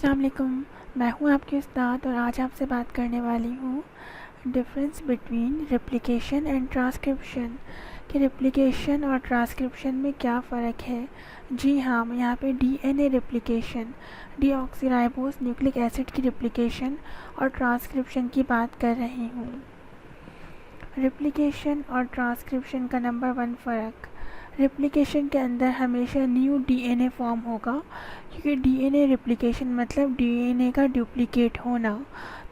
अस्सलाम वालेकुम। मैं हूं आपकी उस्ताद और आज आपसे बात करने वाली हूं difference between replication and transcription कि रेप्लिकेशन और ट्रांसक्रिप्शन में क्या फ़र्क है। जी हाँ, मैं यहाँ पे DNA replication, deoxyribose nucleic acid की रेप्लिकेशन और ट्रांसक्रिप्शन की बात कर रही हूँ। रेप्लिकेशन और ट्रांसक्रिप्शन का नंबर 1 फ़र्क, रेप्लिकेशन के अंदर हमेशा न्यू डीएनए फॉर्म होगा, क्योंकि डीएनए रेप्लिकेशन मतलब डीएनए का डुप्लीकेट होना।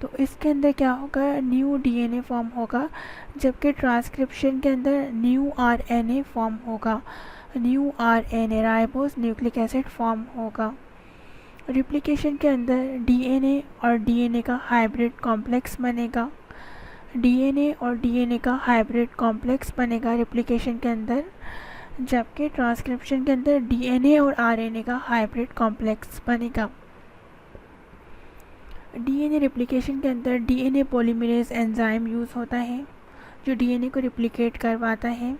तो इसके अंदर क्या होगा, न्यू डीएनए फॉर्म होगा, जबकि ट्रांसक्रिप्शन के अंदर न्यू आरएनए फॉर्म होगा, new RNA ribose nucleic acid form होगा। रेप्लिकेशन के अंदर डीएनए और डीएनए का हाइब्रिड कॉम्प्लेक्स बनेगा, डीएनए और डीएनए का हाइब्रिड कॉम्प्लेक्स बनेगा रेप्लिकेशन के अंदर, जबकि ट्रांसक्रिप्शन के अंदर डीएनए और आरएनए का हाइब्रिड कॉम्प्लेक्स बनेगा। डीएनए रेप्लिकेशन के अंदर डीएनए पॉलीमरेज एंजाइम यूज़ होता है जो डीएनए को रेप्लिकेट करवाता है,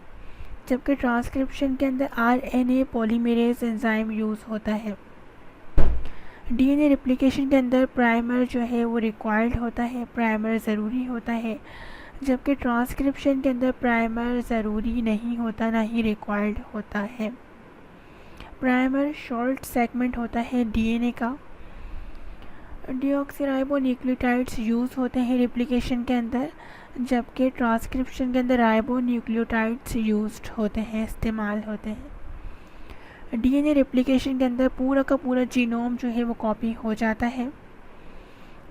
जबकि ट्रांसक्रिप्शन के अंदर आरएनए पॉलीमरेज एंजाइम यूज़ होता है। डीएनए रेप्लिकेशन के अंदर प्राइमर जो है वो रिक्वायर्ड होता है, प्राइमर ज़रूरी होता है, जबकि ट्रांसक्रिप्शन के अंदर प्राइमर ज़रूरी नहीं होता, ना ही रिक्वायर्ड होता है। प्राइमर शॉर्ट सेगमेंट होता है डीएनए का। डीऑक्सीराइबो न्यूक्लियोटाइड्स यूज़ होते हैं रेप्लिकेशन के अंदर, जबकि ट्रांसक्रिप्शन के अंदर राइबो न्यूक्लियोटाइड्स यूज्ड होते हैं, इस्तेमाल होते हैं। डीएनए रेप्लिकेशन के अंदर पूरा का पूरा जीनोम जो है वो कॉपी हो जाता है,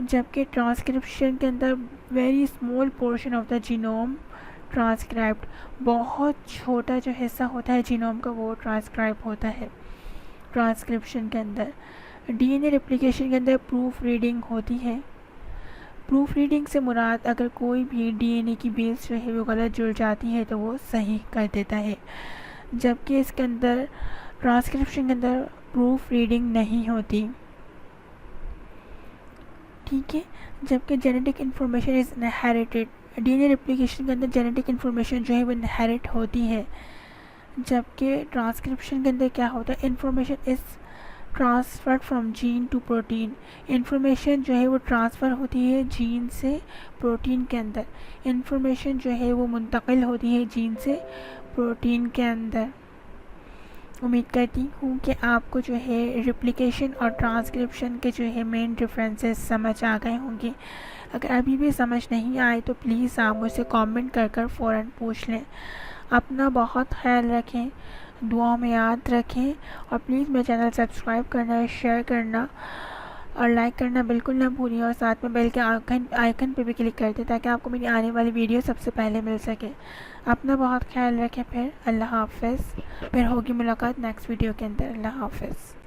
जबकि ट्रांसक्रिप्शन के अंदर very small portion of the genome transcribed, बहुत छोटा जो हिस्सा होता है जीनोम का वो ट्रांसक्राइब होता है ट्रांसक्रिप्शन के अंदर। डीएनए रेप्लिकेशन के अंदर प्रूफ रीडिंग होती है। प्रूफ रीडिंग से मुराद अगर कोई भी डीएनए की बेस जो है वो गलत जुड़ जाती है तो वो सही कर देता है, जबकि इसके अंदर ट्रांसक्रिप्शन के अंदर प्रूफ रीडिंग नहीं होती। ठीक है, जबकि genetic information is inherited, DNA replication के अंदर जेनेटिक इन्फॉर्मेशन जो है वो इनहेरिट होती है, जबकि ट्रांसक्रिप्शन के अंदर क्या होता है, information is transferred from gene to protein, information जो है वो ट्रांसफ़र होती है जीन से प्रोटीन के अंदर, इन्फॉर्मेशन जो है वो मुंतकिल होती है जीन से प्रोटीन के अंदर। उम्मीद करती हूँ कि आपको जो है रेप्लिकेशन और ट्रांसक्रिप्शन के जो है मेन डिफरेंसेस समझ आ गए होंगे। अगर अभी भी समझ नहीं आए तो प्लीज़ आप मुझसे कमेंट कर फ़ौरन पूछ लें। अपना बहुत ख्याल रखें, दुआ में याद रखें और प्लीज़ मेरा चैनल सब्सक्राइब करना, शेयर करना और लाइक करना बिल्कुल ना भूलिए, और साथ में बेल के आइकन पे भी क्लिक कर दें ताकि आपको मेरी आने वाली वीडियो सबसे पहले मिल सके। अपना बहुत ख्याल रखें, फिर अल्लाह हाफ़िज़। फिर होगी मुलाकात नेक्स्ट वीडियो के अंदर। अल्लाह हाफ़िज़।